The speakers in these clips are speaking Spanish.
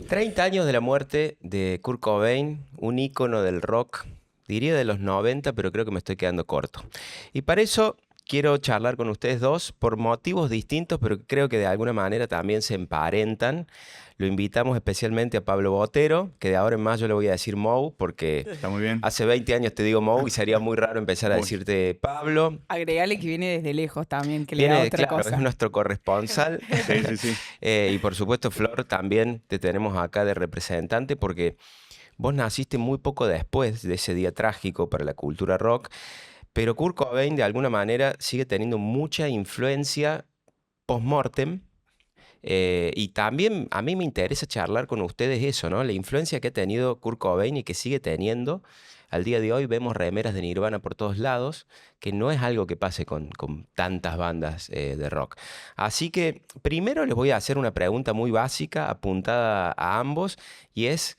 30 años de la muerte de Kurt Cobain, un ícono del rock, diría de los 90, pero creo que me estoy quedando corto. Y para eso quiero charlar con ustedes dos por motivos distintos, pero que creo que de alguna manera también se emparentan. Lo invitamos especialmente a Pablo Botero, que de ahora en más yo le voy a decir Mou, porque Está muy bien. hace 20 años te digo Mou y sería muy raro empezar a Uy, decirte Pablo. Agregale que viene desde lejos también, que le da Viene, otra claro, es cosa. nuestro corresponsal. sí, sí, sí. Y por supuesto, Flor, también te tenemos acá de representante porque vos naciste muy poco después de ese día trágico para la cultura rock, pero Kurt Cobain de alguna manera sigue teniendo mucha influencia post-mortem. Y también a mí me interesa charlar con ustedes eso, ¿no? La influencia que ha tenido Kurt Cobain y que sigue teniendo. Al día de hoy vemos remeras de Nirvana por todos lados, que no es algo que pase con tantas bandas de rock. Así que primero les voy a hacer una pregunta muy básica, apuntada a ambos, y es,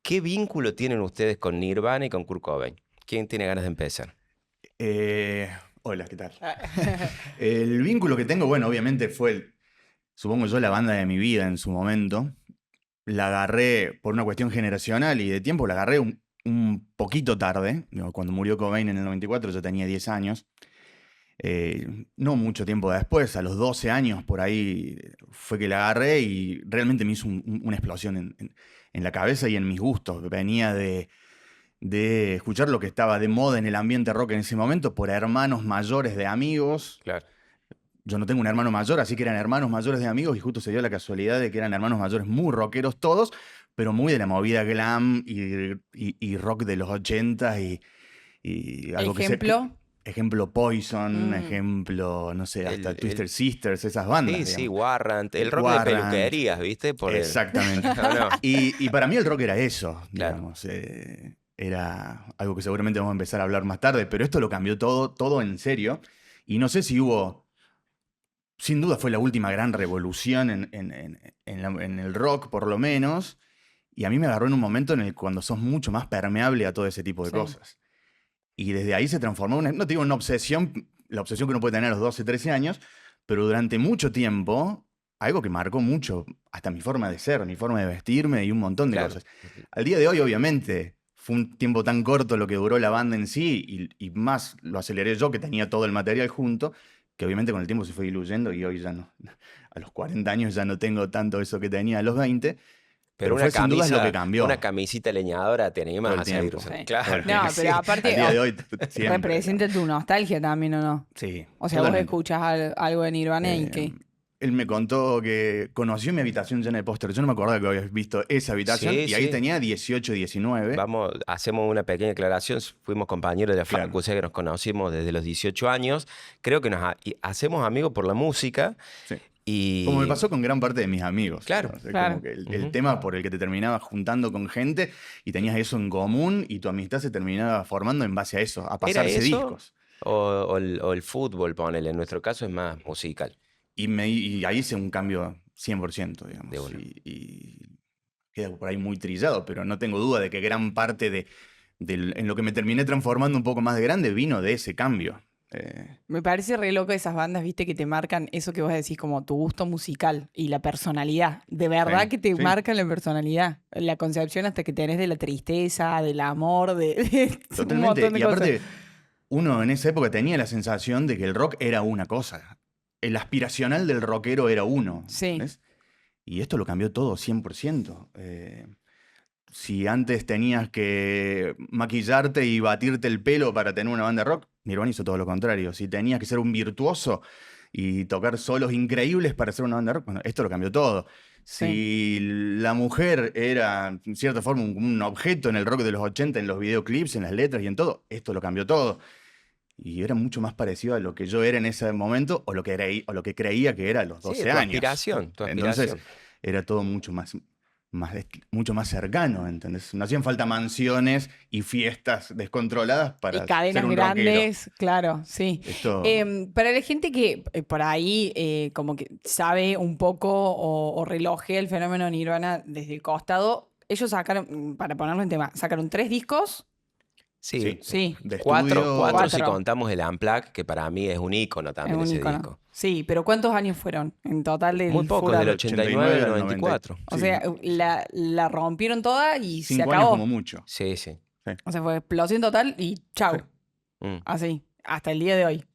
¿qué vínculo tienen ustedes con Nirvana y con Kurt Cobain? ¿Quién tiene ganas de empezar? Eh, Hola, ¿qué tal? El vínculo que tengo, bueno, obviamente fue, supongo yo, la banda de mi vida en su momento. La agarré por una cuestión generacional y de tiempo, la agarré un poquito tarde. Digo, cuando murió Cobain en el 94 yo tenía 10 años. No mucho tiempo después, a los 12 años por ahí, fue que la agarré y realmente me hizo una explosión en la cabeza y en mis gustos. Venía de escuchar lo que estaba de moda en el ambiente rock en ese momento por hermanos mayores de amigos. Claro. Yo no tengo un hermano mayor, así que eran hermanos mayores de amigos y justo se dio la casualidad de que eran hermanos mayores muy rockeros todos, pero muy de la movida glam y rock de los 80 y algo que se... Ejemplo. Ejemplo Poison, Mm. ejemplo, no sé, hasta El, Twisted Sisters, esas bandas, sí, sí, digamos. Warrant, el rock de Warrant, peluquerías, ¿viste? Por el... exactamente. No, no, Y para mí el rock era eso, claro. digamos. Era algo que seguramente vamos a empezar a hablar más tarde, pero esto lo cambió todo, todo en serio. Y no sé si hubo, sin duda fue la última gran revolución en el rock, por lo menos. Y a mí me agarró en un momento en el cuando sos mucho más permeable a todo ese tipo de Sí. cosas. Y desde ahí se transformó, no te digo una obsesión, la obsesión que uno puede tener a los 12, 13 años, pero durante mucho tiempo, algo que marcó mucho hasta mi forma de ser, mi forma de vestirme y un montón de Claro. cosas. Al día de hoy, obviamente, fue un tiempo tan corto lo que duró la banda en sí, y más lo aceleré yo, que tenía todo el material junto, que obviamente con el tiempo se fue diluyendo y hoy ya no, a los 40 años ya no tengo tanto eso que tenía a los 20, Pero pero fue sin dudas lo que una cambió camisita leñadora te todo animas el a seguir tiempo. usando. Sí. Todo el Claro, tiempo. No, pero sí. Al aparte día de hoy, siempre. representa tu nostalgia también, ¿o no? Sí, O sea, vos totalmente. escuchas algo de Nirvana y Eh, que... Él me contó que conoció mi habitación llena de pósteres. Yo no me acordaba que habías visto esa habitación Sí, y ahí sí. tenía 18, 19. Vamos, hacemos una pequeña aclaración. Fuimos compañeros de la facu, Claro. o sea que nos conocimos desde los 18 años. Creo que y hacemos amigos por la música Sí. Como me y... pasó con gran parte de mis amigos. Claro. ¿No? O sea, como Claro. que el Ujú. tema por el que te terminabas juntando con gente y tenías eso en común y tu amistad se terminaba formando en base a eso, a ¿Era pasarse eso discos. o el fútbol, ponele? En nuestro caso es más musical, Y ahí hice un cambio 100%, de digamos. una. Y queda por ahí muy trillado, pero no tengo duda de que gran parte en lo que me terminé transformando un poco más de grande vino de ese cambio. Me parece re loco esas bandas, viste, que te marcan eso que vos decís como tu gusto musical y la personalidad. De verdad Sí, que te sí, marcan la personalidad. La concepción hasta que tenés de la tristeza, del amor, de un totalmente. montón de Y cosas. aparte, uno en esa época tenía la sensación de que el rock era una cosa. El aspiracional del rockero era uno, Sí. ¿entendés? Y esto lo cambió todo 100%. Si antes tenías que maquillarte y batirte el pelo para tener una banda de rock, Nirvana hizo todo lo contrario. Si tenías que ser un virtuoso y tocar solos increíbles para hacer una banda de rock, bueno, esto lo cambió todo. Sí. Si la mujer era, en cierta forma, un objeto en el rock de los 80, en los videoclips, en las letras y en todo, esto lo cambió todo. Y era mucho más parecido a lo que yo era en ese momento o lo que creía que era a los Sí, 12 tu años. aspiración, tu Entonces, aspiración. era todo mucho más cercano, ¿entendés? No hacían falta mansiones y fiestas descontroladas Y para ser cadenas un rockero. grandes, claro, sí. Esto, Para la gente que por ahí como que sabe un poco o relojea el fenómeno Nirvana desde el costado, ellos sacaron, para ponerlo en tema, sacaron 3 discos. Sí, Sí, De cuatro estudio. si Cuatro. contamos el Unplugged, que para mí es un ícono es también un ese icono. disco. Sí, pero ¿cuántos años fueron en total Muy del pocos, del Furor? 89 al al 90. 94. O Sí, sea, la rompieron toda y se 5 años como acabó. mucho. Sí, sí. Sí, O sea, fue explosión total y sí. chau. Mm. Así, hasta el día de hoy.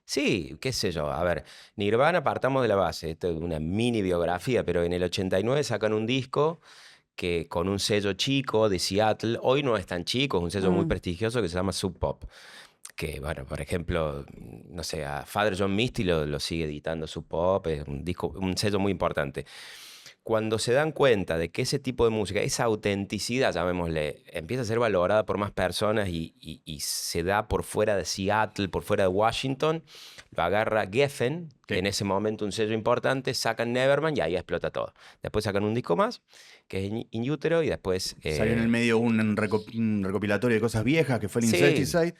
Sí, qué sé yo. A ver, Nirvana partamos de la base. Esto es una mini biografía, pero en el 89 sacan un disco que con un sello chico de Seattle, hoy no es tan chico, es un sello muy Mm, prestigioso que se llama Sub Pop. Que, bueno, por ejemplo, no sé, a Father John Misty lo sigue editando Sub Pop, es un disco, un sello muy importante. Cuando se dan cuenta de que ese tipo de música, esa autenticidad, llamémosle, empieza a ser valorada por más personas y se da por fuera de Seattle, por fuera de Washington, lo agarra Geffen, Sí. en ese momento un sello importante, sacan Nevermind y ahí explota todo. Después sacan un disco más, que es In Utero, y después... Salió en el medio un recopilatorio de cosas viejas que fue el sí, Incesticide,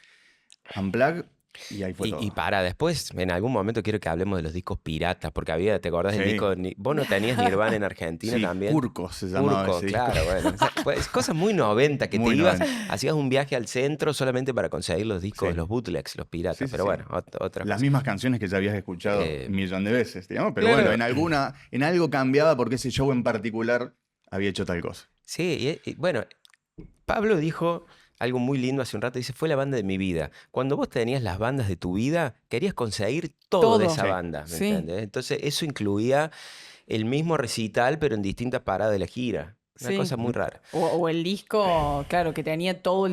Unplugged, y ahí fue y todo. para después, en algún momento quiero que hablemos de los discos piratas, porque había, ¿te acordás del Sí. disco? Vos no tenías Nirvana en Argentina Sí, también. Curco se llamaba Urco, ese disco. claro, bueno. O sea, pues, cosas muy 90 que te Muy ibas, 90. hacías un viaje al centro solamente para conseguir los discos, Sí, los bootlegs, los sí, piratas. sí, Pero sí. bueno, otra Las cosa. mismas canciones que ya habías escuchado Eh, un millón de veces, digamos, pero Claro. bueno, en algo cambiaba porque ese show en particular había hecho tal cosa. sí, y bueno, Pablo dijo algo muy lindo hace un rato, dice, fue la banda de mi vida. Cuando vos tenías las bandas de tu vida, querías conseguir todo de Todo. esa Sí. banda, ¿me Sí, entendés? Entonces eso incluía el mismo recital, pero en distintas paradas de la gira. Una sí. cosa muy Ujú. rara. O el disco, claro, que tenía todos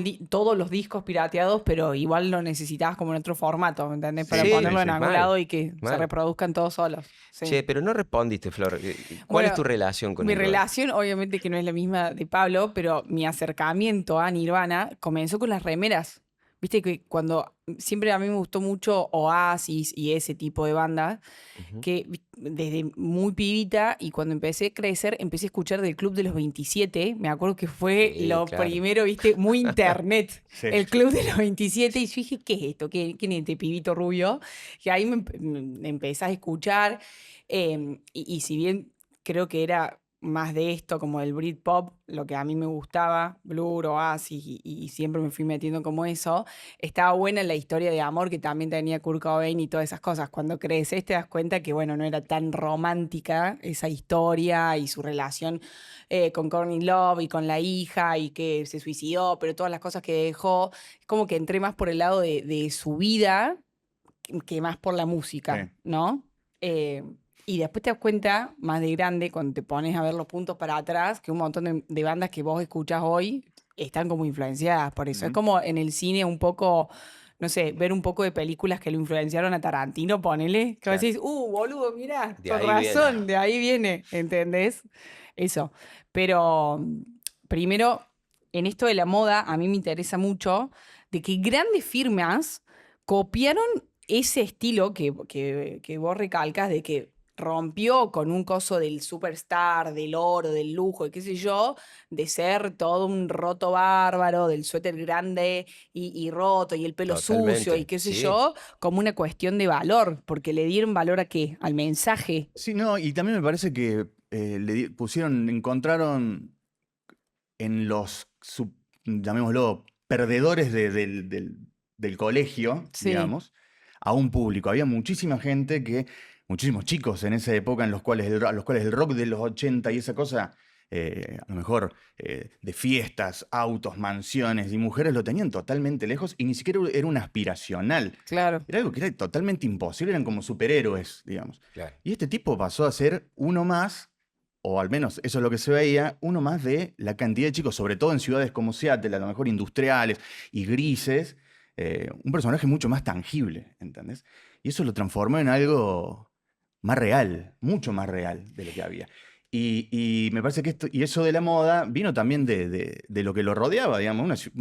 los discos pirateados, pero igual lo necesitabas como en otro formato, ¿me entendés? Para Sí, Sí, ponerlo sí, en sí. algún mal, lado y que se mal. reproduzcan todos solos. Sí. Che, pero no respondiste, Flor. ¿Cuál es Bueno, tu relación con mi Nirvana? relación, obviamente que no es la misma de Pablo, pero mi acercamiento a Nirvana comenzó con las remeras. Viste que cuando siempre a mí me gustó mucho Oasis y ese tipo de bandas, Ujú. que desde muy pibita y cuando empecé a crecer, empecé a escuchar del Club de los 27. Me acuerdo que fue Sí, lo claro. primero, viste, muy internet. Sí. El Club de los 27. Y yo dije, ¿qué es esto? ¿Quién es este pibito rubio? Y ahí me empecé a escuchar. Y si bien creo que era más de esto, como el Britpop, lo que a mí me gustaba, Blur, Oasis, y siempre me fui metiendo como eso, estaba buena la historia de amor que también tenía Kurt Cobain y todas esas cosas. Cuando creces te das cuenta que, bueno, no era tan romántica esa historia y su relación con Courtney Love y con la hija y que se suicidó, pero todas las cosas que dejó, es como que entré más por el lado de su vida que más por la música, Sí. ¿no? Eh, y después te das cuenta, más de grande, cuando te pones a ver los puntos para atrás, que un montón de bandas que vos escuchás hoy están como influenciadas por eso. Es Ujú. como en el cine un poco, no sé, ver un poco de películas que lo influenciaron a Tarantino, ponele, que vos Claro. decís, boludo, mirá, De con ahí viene. razón, de ahí viene, ¿entendés? Eso. Pero primero, en esto de la moda, a mí me interesa mucho de que grandes firmas copiaron ese estilo que vos recalcas de que rompió con un coso del superstar, del oro, del lujo, y qué sé yo, de ser todo un roto bárbaro, del suéter grande y roto, y el pelo sucio, y Totalmente. qué sé Sí. yo, como una cuestión de valor, porque le dieron valor a qué, al mensaje. Sí, no, y también me parece que encontraron en los, llamémoslo, perdedores del colegio, Sí, digamos, a un público. Había muchísima gente muchísimos chicos en esa época a los cuales el rock de los 80 y esa cosa, a lo mejor de fiestas, autos, mansiones y mujeres lo tenían totalmente lejos y ni siquiera era un aspiracional. claro. Era algo que era totalmente imposible, eran como superhéroes, digamos. Claro. Y este tipo pasó a ser uno más, o al menos eso es lo que se veía, uno más de la cantidad de chicos, sobre todo en ciudades como Seattle, a lo mejor industriales y grises, un personaje mucho más tangible, ¿entendés? Y eso lo transformó en algo más real, mucho más real de lo que había. Y me parece que eso de la moda vino también de lo que lo rodeaba, digamos.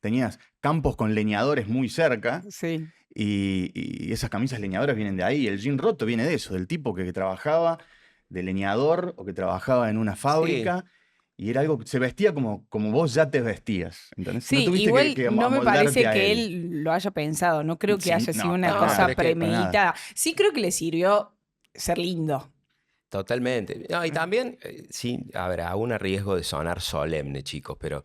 Tenías campos con leñadores muy cerca, Sí. y esas camisas leñadoras vienen de ahí. El jean roto viene de eso, del tipo que trabajaba de leñador o que trabajaba en una Sí. fábrica y era algo que se vestía como vos ya te vestías. ¿Entendés? No Sí, tuviste igual que no me amoldarte parece a que él. él lo haya pensado, no creo que Sí, haya sido no, una para No, cosa nada, pero es que para nada. premeditada. Sí creo que le sirvió ser lindo. totalmente. No, y también, sí, a ver, aún a riesgo de sonar solemne, chicos, pero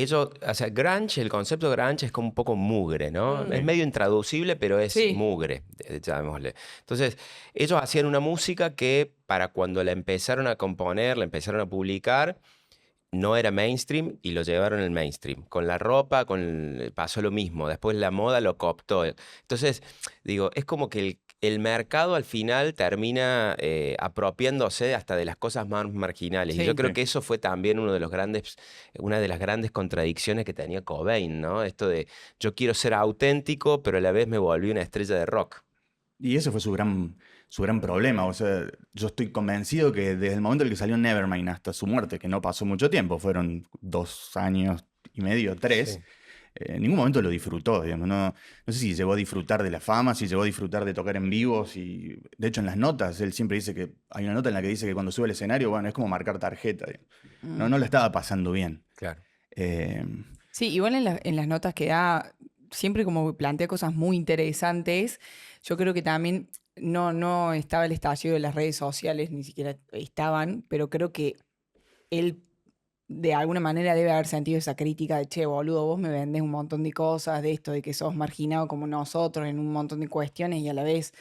ellos, o sea, grunge, el concepto grunge es como un poco mugre, ¿no? Es Sí. medio intraducible, pero es Sí. mugre, llamémosle. Entonces, ellos hacían una música que para cuando la empezaron a componer, la empezaron a publicar, no era mainstream y lo llevaron al mainstream. Con la ropa, pasó lo mismo. Después la moda lo cooptó. Entonces, digo, es como que el mercado al final termina apropiándose hasta de las cosas más marginales. Y yo Sí. creo Sí. que eso fue también una de las grandes contradicciones que tenía Cobain, ¿no? Esto de yo quiero ser auténtico, pero a la vez me volví una estrella de rock. Y ese fue su gran problema. O sea, yo estoy convencido que desde el momento en el que salió Nevermind hasta su muerte, que no pasó mucho tiempo, fueron 2 años y medio, 3, Sí. en ningún momento lo disfrutó, digamos. No, no sé si llegó a disfrutar de la fama, si llegó a disfrutar de tocar en vivo. De hecho, en las notas, él siempre dice que hay una nota en la que dice que cuando sube al escenario, bueno, es como marcar tarjeta, digamos. No, Mm. no la estaba pasando bien. Claro. Eh, Sí, igual en las notas que da, siempre como plantea cosas muy interesantes. Yo creo que también no estaba el estallido de las redes sociales, ni siquiera estaban, pero creo que él de alguna manera debe haber sentido esa crítica de, che, boludo, vos me vendés un montón de cosas, de esto, de que sos marginado como nosotros en un montón de cuestiones y a la vez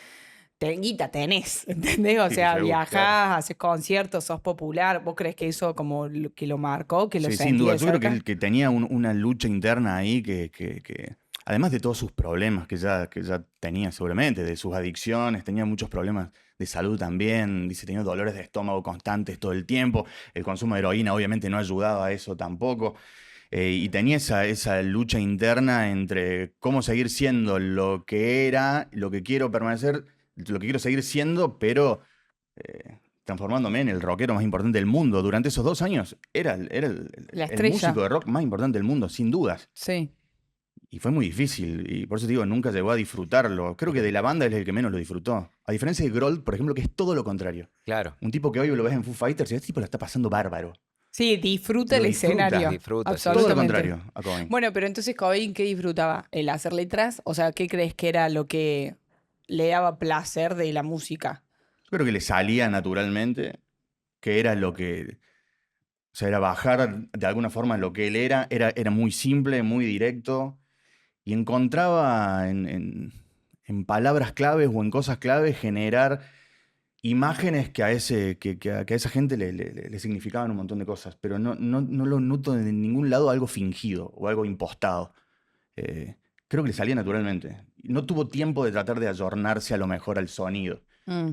guita tenés, ¿entendés? O sí, sea, seguro, viajás, claro. haces conciertos, sos popular. ¿Vos crees que eso como que lo marcó, que lo Sí, sin sentía duda. de Yo creo que, cerca? que tenía una lucha interna ahí además de todos sus problemas que ya tenía seguramente, de sus adicciones, tenía muchos problemas de salud también, dice, tenía dolores de estómago constantes todo el tiempo, el consumo de heroína obviamente no ayudaba a eso tampoco, y tenía esa lucha interna entre cómo seguir siendo lo que era, lo que quiero permanecer, lo que quiero seguir siendo, pero transformándome en el rockero más importante del mundo. Durante esos 2 años era La el músico estrella, de rock más importante del mundo, sin dudas. sí. Y fue muy difícil, y por eso te digo, nunca llegó a disfrutarlo. Creo que de la banda él es el que menos lo disfrutó. A diferencia de Grohl, por ejemplo, que es todo lo contrario. Claro. Un tipo que hoy lo ves en Foo Fighters y este tipo lo está pasando bárbaro. Sí, disfruta Lo el disfruta. escenario. Disfruta, sí, sí. Todo lo Absolutamente. contrario a Cobain. Bueno, pero entonces Cobain, ¿qué disfrutaba? ¿El hacer letras? O sea, ¿qué crees que era lo que le daba placer de la música? Yo creo que le salía naturalmente, que era lo que... O sea, era bajar de alguna forma lo que él era muy simple, muy directo, y encontraba en palabras claves o en cosas claves generar imágenes que a esa gente le significaban un montón de cosas, pero no lo noto de ningún lado algo fingido o algo impostado. Creo que le salía naturalmente. No tuvo tiempo de tratar de ayornarse a lo mejor al sonido. Mm.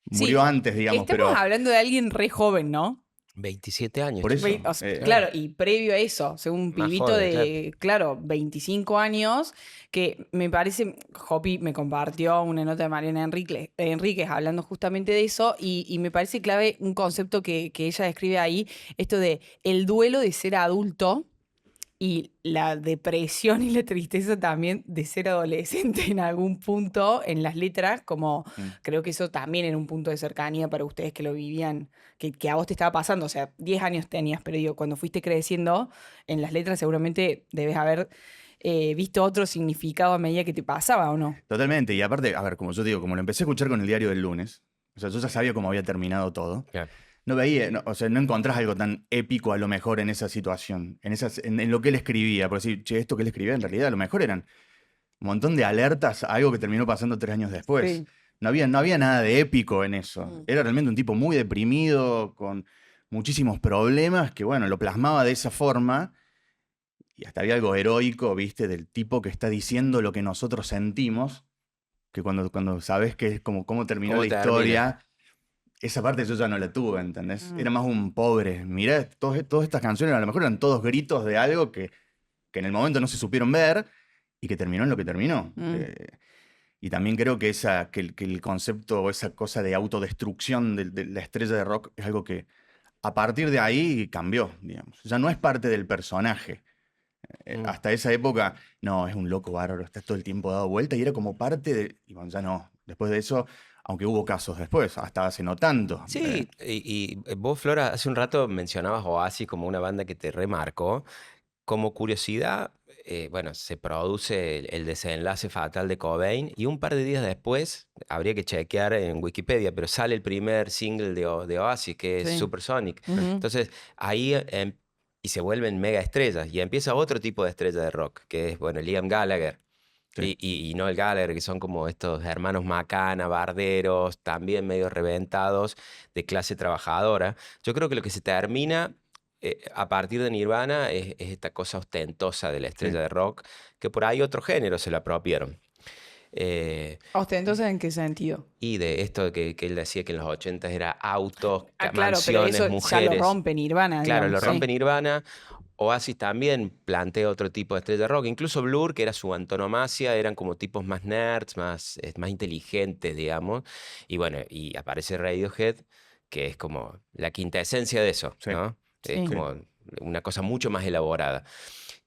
Murió Sí, antes, digamos, estamos pero hablando de alguien re joven, ¿no? 27 años, por eso... chico. O sea, eh, claro, y previo a eso, según un Más pibito joven, claro. de, claro, 25 años, que me parece, Hopi me compartió una nota de Mariana Enríquez hablando justamente de eso, y me parece clave un concepto que ella describe ahí, esto de el duelo de ser adulto y la depresión y la tristeza también de ser adolescente en algún punto en las letras, como mm. creo que eso también era un punto de cercanía para ustedes que lo vivían, que a vos te estaba pasando, o sea, 10 años tenías, pero digo, cuando fuiste creciendo, en las letras seguramente debes haber visto otro significado a medida que te pasaba, ¿o no? Totalmente. Y aparte, a ver, como yo digo, como lo empecé a escuchar con el diario del lunes, o sea, yo ya sabía cómo había terminado todo. Claro. No veía, o sea, no encontrás algo tan épico a lo mejor en esa situación, en lo que él escribía. Por decir, che, esto que él escribía en realidad a lo mejor eran un montón de alertas a algo que terminó pasando 3 años después. Sí. No había nada de épico en eso. Mm. Era realmente un tipo muy deprimido, con muchísimos problemas, que bueno, lo plasmaba de esa forma. Y hasta había algo heroico, viste, del tipo que está diciendo lo que nosotros sentimos, que cuando sabes que es como cómo terminó ¿Cómo la termina? historia, esa parte yo ya no la tuve, ¿entendés? Mm. Era más un pobre. Mirá, todas estas canciones a lo mejor eran todos gritos de algo que en el momento no se supieron ver y que terminó en lo que terminó. Mm. Y también creo que el concepto o esa cosa de autodestrucción de la estrella de rock es algo que a partir de ahí cambió, digamos. Ya no es parte del personaje. Mm. Hasta esa época, no, es un loco bárbaro, está todo el tiempo dado vuelta y era como parte de... Y bueno, ya no. Después de eso, aunque hubo casos después, hasta hace no tanto. Sí, y vos, Flora, hace un rato mencionabas Oasis como una banda que te remarcó. Como curiosidad, bueno, se produce el desenlace fatal de Cobain y un par de días después, habría que chequear en Wikipedia, pero sale el primer single de Oasis, que es Sí. Supersonic. Ujú. Entonces, ahí y se vuelven mega estrellas. Y empieza otro tipo de estrella de rock, que es, bueno, Liam Gallagher. Sí. Y Noel Gallagher, que son como estos hermanos macana, barderos, también medio reventados, de clase trabajadora. Yo creo que lo que se termina a partir de Nirvana es esta cosa ostentosa de la estrella Sí. de rock, que por ahí otro género se lo apropiaron. ¿Ostentosa en qué sentido? Y de esto que él decía que en los 80 era autos, Claro, pero mansiones, eso ya mujeres. lo rompe Nirvana, Claro, digamos, lo rompe Nirvana. Oasis también plantea otro tipo de estrella de rock. Incluso Blur, que era su antonomasia, eran como tipos más nerds, más inteligentes, digamos. Y bueno, y aparece Radiohead, que es como la quintaesencia de eso, Sí. ¿no? Sí. Es como una cosa mucho más elaborada.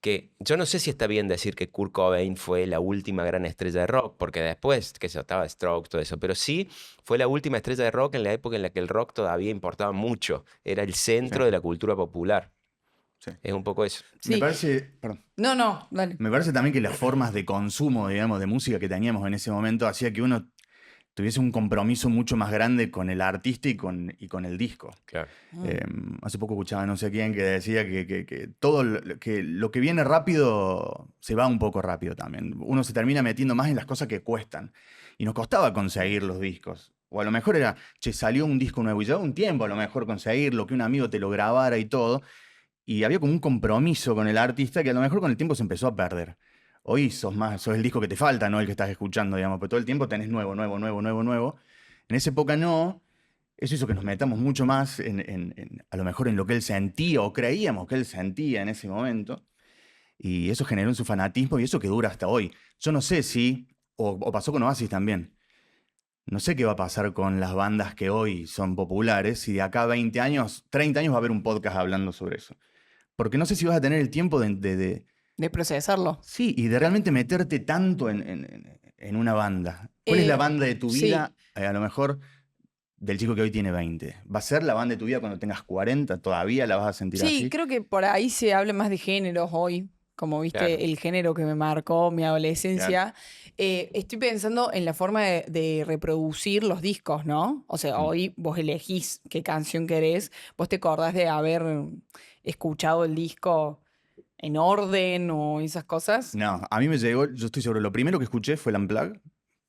Que yo no sé si está bien decir que Kurt Cobain fue la última gran estrella de rock, porque después, que se estaba Strokes, todo eso, pero sí fue la última estrella de rock en la época en la que el rock todavía importaba mucho. Era el centro Sí. de la cultura popular. Sí. Es un poco eso. Sí. Me parece, perdón, No, dale. me parece también que las formas de consumo, digamos, de música que teníamos en ese momento hacía que uno tuviese un compromiso mucho más grande con el artista y con el disco. Claro. Hace poco escuchaba no sé quién que decía que todo lo que viene rápido se va un poco rápido también. Uno se termina metiendo más en las cosas que cuestan. Y nos costaba conseguir los discos. O a lo mejor era, che, salió un disco nuevo y llevaba un tiempo a lo mejor conseguirlo, que un amigo te lo grabara y todo. Y había como un compromiso con el artista que a lo mejor con el tiempo se empezó a perder. Hoy sos el disco que te falta, no el que estás escuchando, digamos, pero todo el tiempo tenés nuevo. En esa época no. Eso hizo que nos metamos mucho más a lo mejor en lo que él sentía o creíamos que él sentía en ese momento. Y eso generó en su fanatismo y eso que dura hasta hoy. Yo no sé si, o pasó con Oasis también, no sé qué va a pasar con las bandas que hoy son populares, si de acá a 20 años, 30 años va a haber un podcast hablando sobre eso. Porque no sé si vas a tener el tiempo De procesarlo. sí, y de realmente meterte tanto en una banda. ¿Cuál es la banda de tu sí. vida, a lo mejor, del chico que hoy tiene 20? ¿Va a ser la banda de tu vida cuando tengas 40? ¿Todavía la vas a sentir Sí, así? creo que por ahí se habla más de géneros hoy, como viste, Claro. el género que me marcó mi adolescencia. Estoy pensando en la forma de reproducir los discos, ¿no? O sea, hoy vos elegís qué canción querés, vos te acordás de haber escuchado el disco en orden o esas cosas. No, a mí me llegó, yo estoy seguro, lo primero que escuché fue el Unplugged,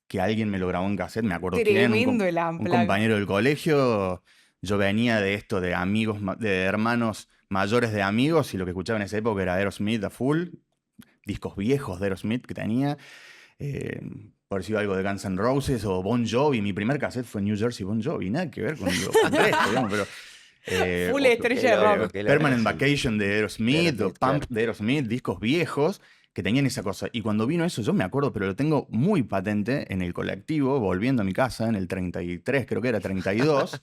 que alguien me lo grabó en cassette, me acuerdo quién, Tremendo el un Unplugged. compañero del colegio. Yo venía de esto, de amigos, de hermanos mayores de amigos, y lo que escuchaba en esa época era Aerosmith a full, discos viejos de Aerosmith que tenía, por decir algo de Guns N' Roses o Bon Jovi. Mi primer cassette fue New Jersey Bon Jovi, nada que ver con el resto, digamos, pero... Full estrella de rock. Permanent Vacation de Aerosmith, o Pump claro. de Aerosmith, discos viejos que tenían esa cosa. Y cuando vino eso, yo me acuerdo, pero lo tengo muy patente en el colectivo, volviendo a mi casa, en el 33, creo que era 32,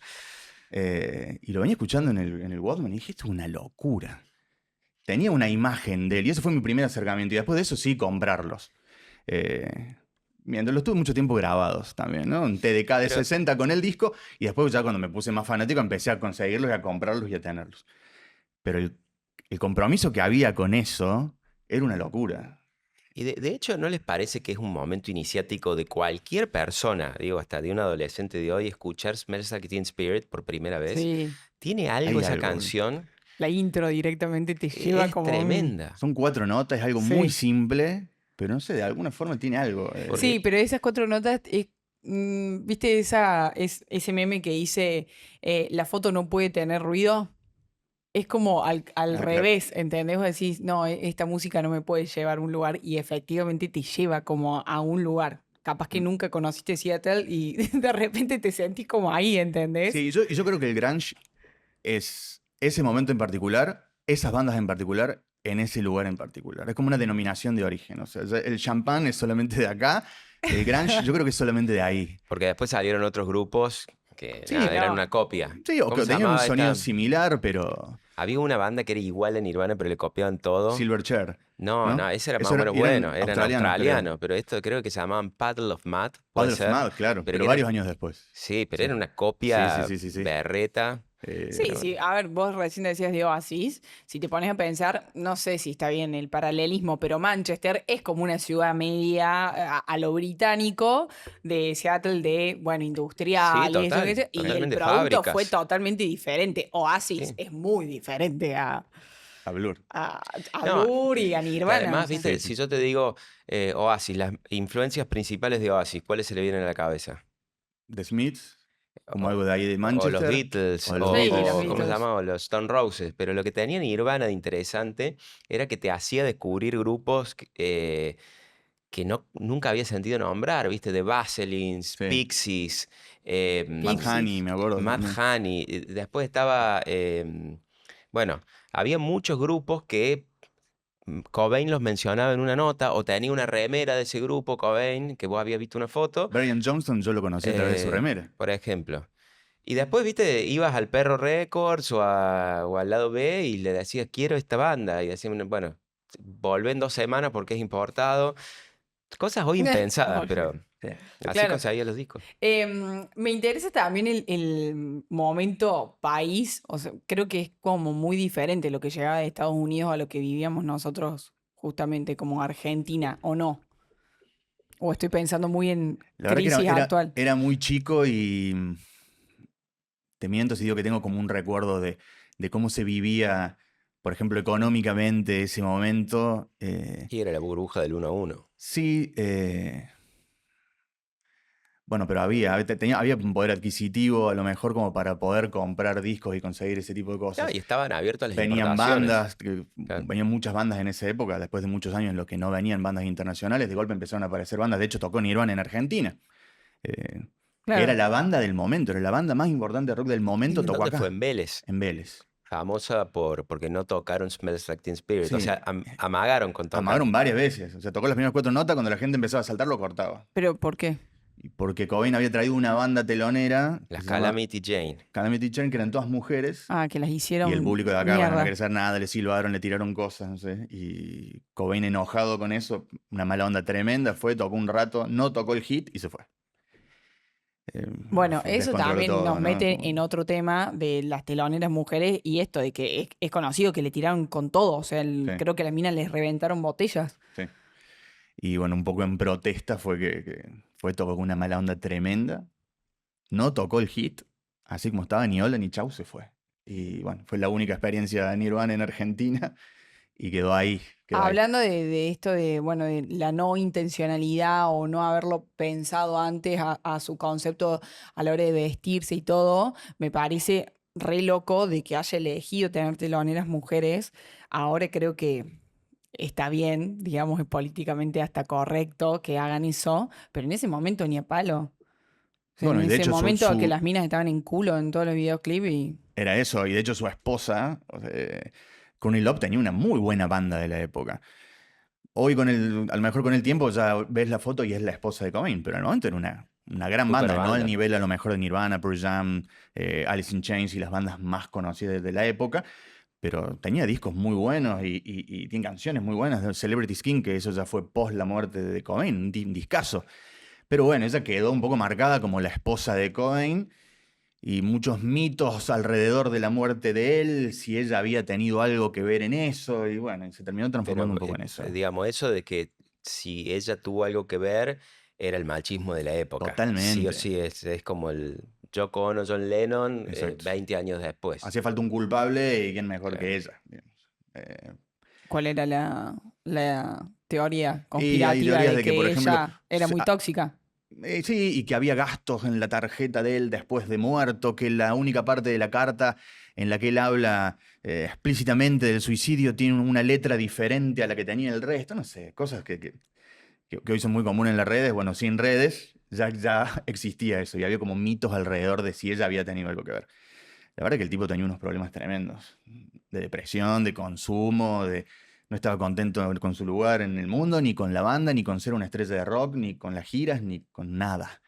y lo venía escuchando en el Walkman y dije, esto es una locura. Tenía una imagen de él, y ese fue mi primer acercamiento. Y después de eso sí, comprarlos. Mientras los tuve mucho tiempo grabados también, ¿no? Un TDK de 60 con el disco, y después ya cuando me puse más fanático empecé a conseguirlos y a comprarlos y a tenerlos. Pero el compromiso que había con eso era una locura. Y de hecho, ¿no les parece que es un momento iniciático de cualquier persona, digo, hasta de un adolescente de hoy, escuchar Smells Like Teen Spirit por primera vez? Sí. ¿Tiene algo Hay esa algo. canción? La intro directamente te lleva Es como un- tremenda. Son 4 notas, es algo Sí. muy simple, pero no sé, de alguna forma tiene algo. Porque- Sí, pero esas 4 notas, ¿viste ese meme que dice la foto no puede tener ruido? Es como al claro. revés, ¿entendés? Vos decís, no, esta música no me puede llevar a un lugar y efectivamente te lleva como a un lugar. Capaz que nunca conociste Seattle y de repente te sentís como ahí, ¿entendés? Sí, y yo creo que el grunge es ese momento en particular, esas bandas en particular, en ese lugar en particular. Es como una denominación de origen. O sea, el champán es solamente de acá, el grunge yo creo que es solamente de ahí. Porque después salieron otros grupos que Sí, nada, eran no. una copia. Sí, o ¿Cómo que se tenían un llamaba sonido esta? similar, pero Había una banda que era igual a Nirvana, pero le copiaban todo. Silverchair. No, ¿no? no, ese era más Eso o menos eran bueno, eran australianos, australianos, pero esto creo que se llamaban Paddle of Mud, puede Paddle of ser. Mud, claro, pero pero que varios era- años después. Sí, pero Sí. era una copia Sí. berreta. Sí, Pero sí, a ver, vos recién decías de Oasis, si te pones a pensar, no sé si está bien el paralelismo, pero Manchester es como una ciudad media a lo británico de Seattle de, bueno, industrial Sí, y eso, total, y el totalmente producto fábricas. fue totalmente diferente. Oasis Sí. es muy diferente a A Blur. a No, Blur y a que Nirvana. además, o sea. viste, Sí, si yo te digo Oasis, las influencias principales de Oasis, ¿cuáles se le vienen a la cabeza? The Smiths, como O, algo de ahí de o los Manchester, Beatles, o de los Sí, los Beatles. ¿cómo se Beatles. llama? O los Stone Roses. Pero lo que tenía Nirvana de interesante era que te hacía descubrir grupos que nunca había sentido nombrar, ¿viste? The Baselines, Sí. Pixies, Mad Honey, Pixies. me acuerdo Mad también. Honey. Después estaba, bueno, había muchos grupos que Cobain los mencionaba en una nota o tenía una remera de ese grupo, Cobain, que vos habías visto una foto, Brian Johnston yo lo conocí a través de su remera. por ejemplo. Y después, viste, ibas al Perro Records o al lado B y le decías, quiero esta banda. Y decían, bueno, volvé en 2 semanas porque es importado. Cosas hoy impensadas, pero Sí. así Claro. conseguía los discos. Me interesa también el momento país, o sea, creo que es como muy diferente lo que llegaba de Estados Unidos a lo que vivíamos nosotros justamente como Argentina, ¿o no? O estoy pensando muy en La verdad que crisis actual. era muy chico y te miento si digo que tengo como un recuerdo de cómo se vivía, por ejemplo, económicamente ese momento. Y era la burbuja del 1 a 1. Sí, bueno, pero había un poder adquisitivo a lo mejor como para poder comprar discos y conseguir ese tipo de Claro, cosas. y estaban abiertos a las Venían importaciones. bandas, Claro. venían muchas bandas en esa época, después de muchos años en los que no venían bandas internacionales, de golpe empezaron a aparecer bandas, de hecho tocó Nirvana en Argentina, eh, que era Claro. la banda del momento, era la banda más importante de rock del momento, ¿En tocó dónde fue? acá, En Vélez. en Vélez. Famosa porque no tocaron Smells Like Teen Spirit. O Sí, sea, amagaron con tocar. amaron varias veces, o sea, tocó las primeras 4 notas, cuando la gente empezaba a saltar lo cortaba. ¿Pero por qué? Y porque Cobain había traído una banda telonera que Las se llama Calamity Jane. Calamity Jane, que eran todas mujeres. Ah, que las Y el hicieron público de acá, bueno, no quería mierda. hacer nada, le silbaron, le tiraron cosas, no sé. Y Cobain enojado con eso, una mala onda tremenda, fue, tocó un rato, no tocó el hit y se fue. Bueno, eso Descontroló también nos todo, ¿no? mete en otro tema de las teloneras mujeres y esto de que es conocido que le tiraron con todo. O sea, Sí, creo que a las minas les reventaron botellas. sí. Y bueno, un poco en protesta fue que fue, tocó con una mala onda tremenda. No tocó el hit, así como estaba, ni hola ni chau, se fue. Y bueno, fue la única experiencia de Nirvana en Argentina y quedó ahí, quedó ahí. Hablando de esto de, bueno, de la no intencionalidad o no haberlo pensado antes a su concepto a la hora de vestirse y todo, me parece re loco de que haya elegido tener teloneras mujeres. Ahora creo que está bien, digamos, es políticamente hasta correcto que hagan eso, pero en ese momento ni a palo. O sea, en Bueno, y de ese hecho momento que las minas estaban en culo en todos los videoclips y... era eso, y de hecho su esposa, o sea, Courtney Love, tenía una muy buena banda de la época. Hoy a lo mejor con el tiempo ya ves la foto y es la esposa de Cobain, pero en el momento era una gran Super banda, no al banda. nivel a lo mejor de Nirvana, Pearl Jam, Alice in Chains y las bandas más conocidas de la época, pero tenía discos muy buenos y tiene canciones muy buenas. Celebrity Skin, que eso ya fue post la muerte de Cobain, un discazo. Pero bueno, ella quedó un poco marcada como la esposa de Cobain y muchos mitos alrededor de la muerte de él, si ella había tenido algo que ver en eso, y bueno, se terminó transformando Pero, un poco en eso. digamos, eso de que si ella tuvo algo que ver, era el machismo de la época. Sí o Totalmente, sí, es como el Yoko Ono, John Lennon, exacto. 20 años después. Hacía falta un culpable y quién mejor Claro. que ella, digamos. Eh, ¿Cuál era la teoría y hay conspirativa teorías de de que, por que ejemplo, ella era muy tóxica? sí, y que había gastos en la tarjeta de él después de muerto, que la única parte de la carta en la que él habla explícitamente del suicidio tiene una letra diferente a la que tenía el resto, no sé, cosas que hoy son muy comunes en las redes. Bueno, sin redes ya existía eso y había como mitos alrededor de si ella había tenido algo que ver. La verdad que el tipo tenía unos problemas tremendos, de depresión, de consumo, no estaba contento con su lugar en el mundo, ni con la banda, ni con ser una estrella de rock, ni con las giras, ni con nada.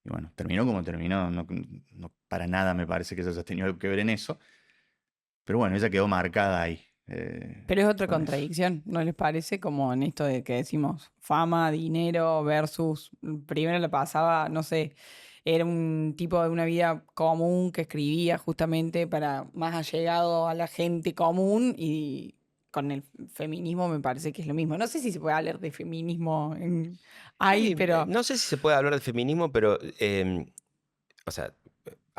Y bueno, terminó como terminó, no para nada me parece que ella haya tenido algo que ver en eso, pero bueno, ella quedó marcada ahí. Pero es otra Con eso. contradicción, ¿no les parece? Como en esto de que decimos fama, dinero versus, primero le pasaba, no sé, era un tipo de una vida común que escribía justamente para más allegado a la gente común y con el feminismo me parece que es lo mismo. No sé si se puede hablar de feminismo ahí, Sí, pero no sé si se puede hablar de feminismo, pero, o sea,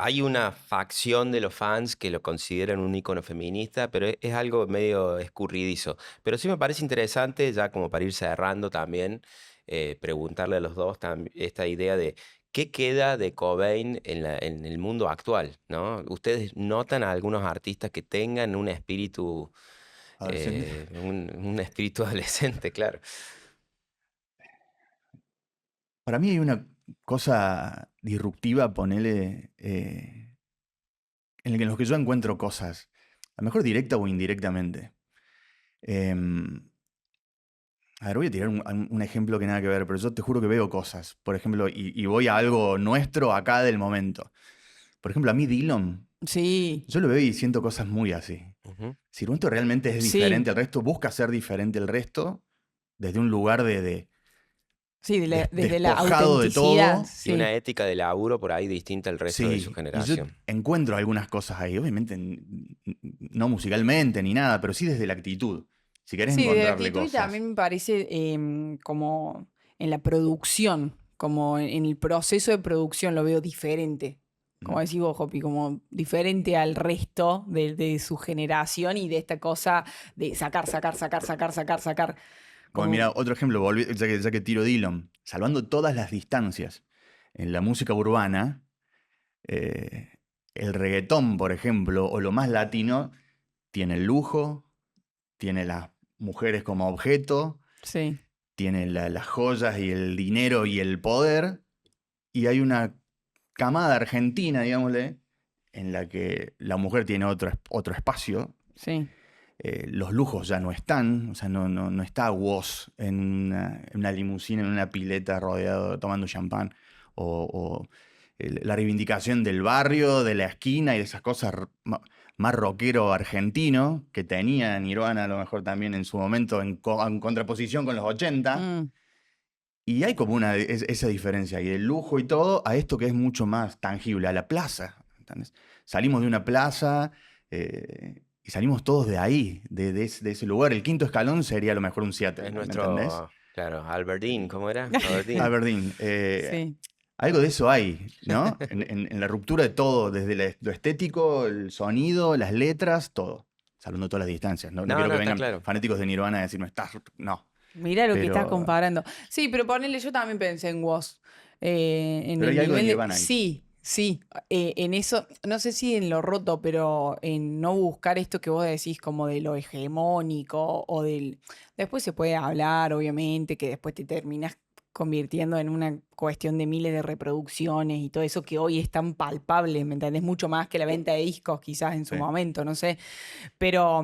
Hay una facción de los fans que lo consideran un ícono feminista, pero es algo medio escurridizo. Pero sí me parece interesante, ya como para ir cerrando también, preguntarle a los dos esta idea de qué queda de Cobain en el mundo actual, ¿no? ¿Ustedes notan a algunos artistas que tengan un espíritu, Adolescente. un espíritu adolescente, claro? Para mí hay una cosa disruptiva, ponele, en los que yo encuentro cosas, a lo mejor directa o indirectamente. Em, a ver, voy a tirar un ejemplo que nada que ver, pero yo te juro que veo cosas. Por ejemplo, y voy a algo nuestro acá del momento. Por ejemplo, a mí Dillon, Sí, yo lo veo y siento cosas muy así. Ujú. Si Ruento realmente es sí, diferente al resto, busca ser diferente al resto desde un lugar sí, desde la despojado de autenticidad, todo. Y una sí. ética de laburo por ahí distinta al resto de su Sí, y yo generación. encuentro algunas cosas ahí, obviamente no musicalmente ni nada, pero sí desde la actitud. Si querés Sí, de encontrarle actitud y cosas. también me parece como en la producción, como en el proceso de producción lo veo diferente. Como Ujú. decís vos, Jopi, como diferente al resto de su generación y de esta cosa de sacar, sacar, sacar, sacar, sacar, sacar. Bueno, Como, mira, otro ejemplo, ya que tiro Dillon, salvando todas las distancias en la música urbana, eh, el reggaetón, por ejemplo, o lo más latino, tiene el lujo, tiene las mujeres como objeto, sí, tiene las joyas y el dinero y el poder, y hay una camada argentina, digámosle, en la que la mujer tiene otro espacio, sí. los lujos ya no están, o sea, no está Woz en una limusina, en una pileta rodeado, tomando champán, o la reivindicación del barrio, de la esquina y de esas cosas más rockero argentino que tenía Nirvana a lo mejor también en su momento en contraposición con los 80. Mm, Y hay como esa diferencia, y del lujo y todo, a esto que es mucho más tangible, a la plaza. ¿Entendés? Salimos de una plaza y salimos todos de ahí, de ese lugar. El quinto escalón sería a lo mejor un Es Seattle, ¿me entendés? nuestro, claro, Alberdín, ¿cómo era? Alberdín. Aberdeen. sí. Algo de eso hay, ¿no? En la ruptura de todo, desde lo estético, el sonido, las letras, todo. Salvando todas las distancias. No No, quiero no, que está vengan claro. fanáticos de Nirvana a decirme, estás. No. Mira lo que estás Pero, comparando. Sí, pero ponele, yo también pensé en Woz. En pero el hay algo de nivel de. Nirvana ahí. Sí, sí. En eso, no sé si en lo roto, pero en no buscar esto que vos decís como de lo hegemónico o del. Después se puede hablar, obviamente, que después te terminas convirtiendo en una cuestión de miles de reproducciones y todo eso que hoy es tan palpable, ¿me entendés? Mucho más que la venta de discos quizás en su Sí. momento, no sé. Pero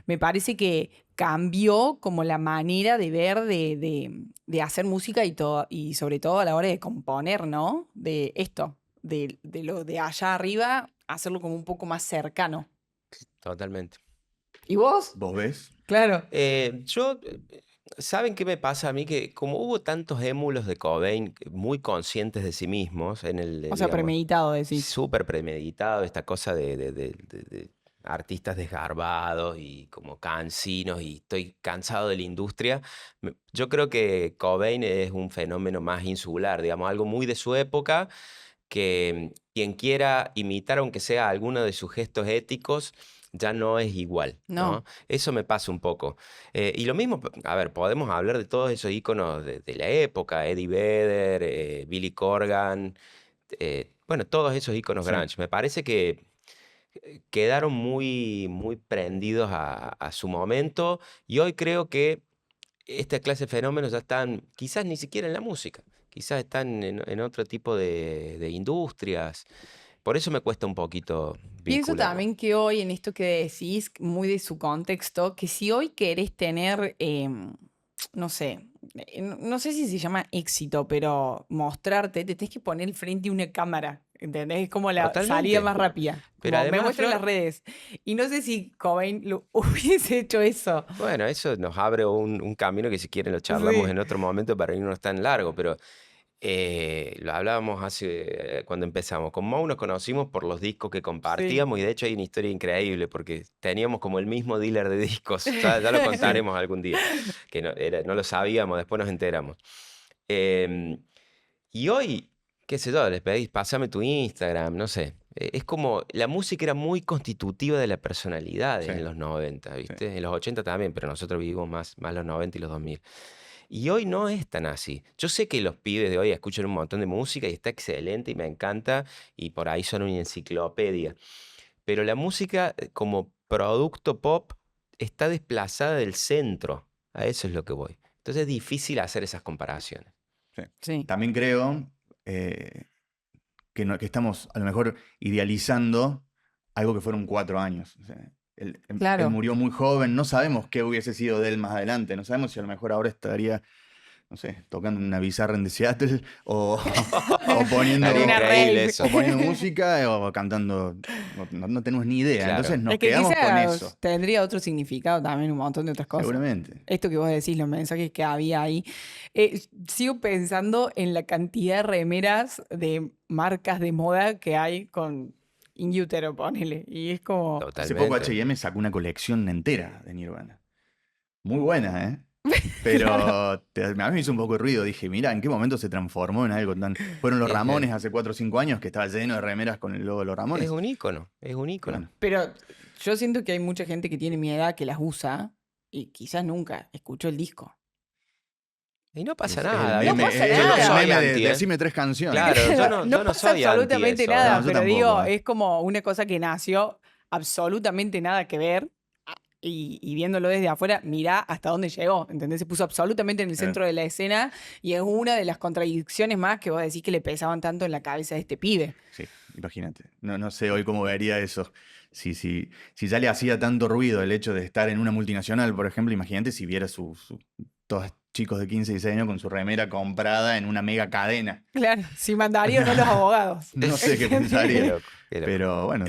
me parece que cambió como la manera de ver, de hacer música y todo, y sobre todo a la hora de componer, ¿no? De esto, de lo de allá arriba, hacerlo como un poco más cercano. Totalmente. ¿Y vos? ¿Vos ves? Claro. ¿Saben qué me pasa a mí? Que como hubo tantos émulos de Cobain muy conscientes de sí mismos, O sea, digamos, premeditado decís. súper premeditado, esta cosa de artistas desgarbados y como cansinos y estoy cansado de la industria. Yo creo que Cobain es un fenómeno más insular, digamos, algo muy de su época, que quien quiera imitar, aunque sea alguno de sus gestos éticos, ya no es igual, ¿no? No, Eso me pasa un poco. Y lo mismo, a ver, podemos hablar de todos esos íconos de la época, Eddie Vedder, Billy Corgan, bueno, todos esos íconos Sí. grunge. Me parece que quedaron muy, muy prendidos a su momento y hoy creo que esta clase de fenómenos ya están, quizás ni siquiera en la música, quizás están en otro tipo de industrias. Por eso me cuesta un poquito pienso vincularlo. también que hoy, en esto que decís, muy de su contexto, que si hoy querés tener, no sé, no sé si se llama éxito, pero mostrarte, te tenés que poner al frente de una cámara, ¿entendés? Es como la salida Totalmente. más rápida, Pero como me además, muestran las Flor, redes. Y no sé si Cobain lo hubiese hecho eso. bueno, eso nos abre un camino que si quieren lo charlamos Sí, en otro momento para irnos tan largo, pero lo hablábamos cuando empezamos. Con Mau nos conocimos por los discos que sí, compartíamos y de hecho hay una historia increíble porque teníamos como el mismo dealer de discos. Ya lo Sí. contaremos algún día, que no lo sabíamos, después nos enteramos. Em, y hoy, qué sé yo, les pedís, pásame tu Instagram, no sé. Es como, la música era muy constitutiva de la personalidad Sí, en los 90, sí. ¿viste? En los 80 también, pero nosotros vivimos más los 90 y los 2000. Y hoy no es tan así. Yo sé que los pibes de hoy escuchan un montón de música y está excelente y me encanta y por ahí son una enciclopedia. Pero la música como producto pop está desplazada del centro. A eso es lo que voy. Entonces es difícil hacer esas comparaciones. Sí. Sí. También creo que estamos a lo mejor idealizando algo que fueron 4 años. O sea, él Claro. murió muy joven, no sabemos qué hubiese sido de él más adelante, no sabemos si a lo mejor ahora estaría, no sé, tocando en una bizarra en The Seattle o poniendo, Estaría Una increíble rave. eso. o poniendo música o cantando, no tenemos ni idea. Claro. Entonces nos Es que quedamos con quizás eso, tendría otro significado también, un montón de otras cosas. seguramente. Esto que vos decís, los mensajes que había ahí. Sigo pensando en la cantidad de remeras de marcas de moda que hay con In Utero, ponele. Y es como... Hace poco Totalmente. H&M sacó una colección entera de Nirvana. Muy buena, ¿eh? Pero Claro. a mí me hizo un poco de ruido. Dije, mira, ¿en qué momento se transformó en algo tan...? Fueron los Es, Ramones hace 4 o 5 años que estaba lleno de remeras con el logo de los es Ramones. un ícono, es un Y ícono. bueno, Pero yo siento que hay mucha gente que tiene mi edad que las usa y quizás nunca escuchó el disco. Y no pasa es el nada. No meme, pasa es Yo no nada. el soy meme de anti, ¿eh? decime 3 canciones. Claro, yo No no pasa soy anti absolutamente eso, nada, No, yo pero tampoco, digo, ¿eh? es como una cosa que nació absolutamente nada que ver y viéndolo desde afuera, mirá hasta dónde llegó, ¿entendés? Se puso absolutamente en el centro de la escena y es una de las contradicciones más que vos decís que le pesaban tanto en la cabeza de este pibe. Sí, imagínate. No sé hoy cómo vería eso. Si ya le hacía tanto ruido el hecho de estar en una multinacional, por ejemplo, imagínate si viera todos chicos de 15 y 16 años con su remera comprada en una mega cadena. Claro, si mandaría o no los abogados. No sé qué Qué pensaría. loco, qué loco. Pero bueno,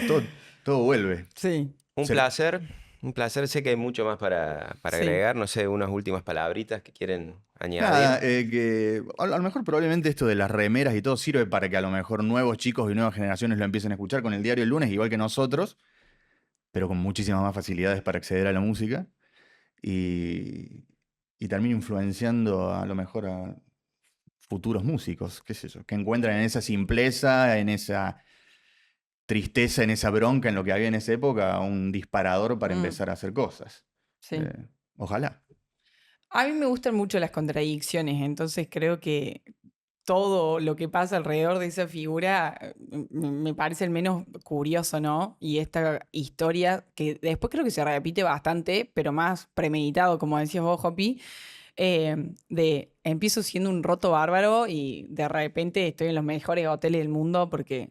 todo vuelve. Sí, Un Se- placer, un placer. Sé que hay mucho más para sí. agregar. No sé, unas últimas palabritas que quieren Nada, añadir. que a lo mejor probablemente esto de las remeras y todo sirve para que a lo mejor nuevos chicos y nuevas generaciones lo empiecen a escuchar con el diario el lunes, igual que nosotros, pero con muchísimas más facilidades para acceder a la música y termine influenciando a lo mejor a futuros músicos, qué sé yo, que encuentran en esa simpleza, en esa tristeza, en esa bronca, en lo que había en esa época, un disparador para Mm, empezar a hacer cosas. sí. Ojalá. A mí me gustan mucho las contradicciones, entonces creo que todo lo que pasa alrededor de esa figura me parece el menos curioso, ¿no? Y esta historia que después creo que se repite bastante, pero más premeditado, como decías vos, Hopi, de empiezo siendo un roto bárbaro y de repente estoy en los mejores hoteles del mundo porque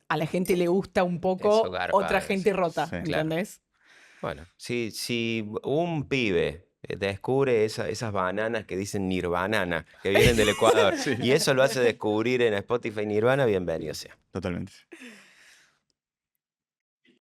a la gente le gusta un Eso poco garpa otra eso. gente rota, Sí. Claro. ¿entendés? Bueno, si un pibe descubre esas bananas que dicen Nirvanana, que vienen del Ecuador, Sí, y eso lo hace descubrir en Spotify Nirvana, bienvenido sea. totalmente.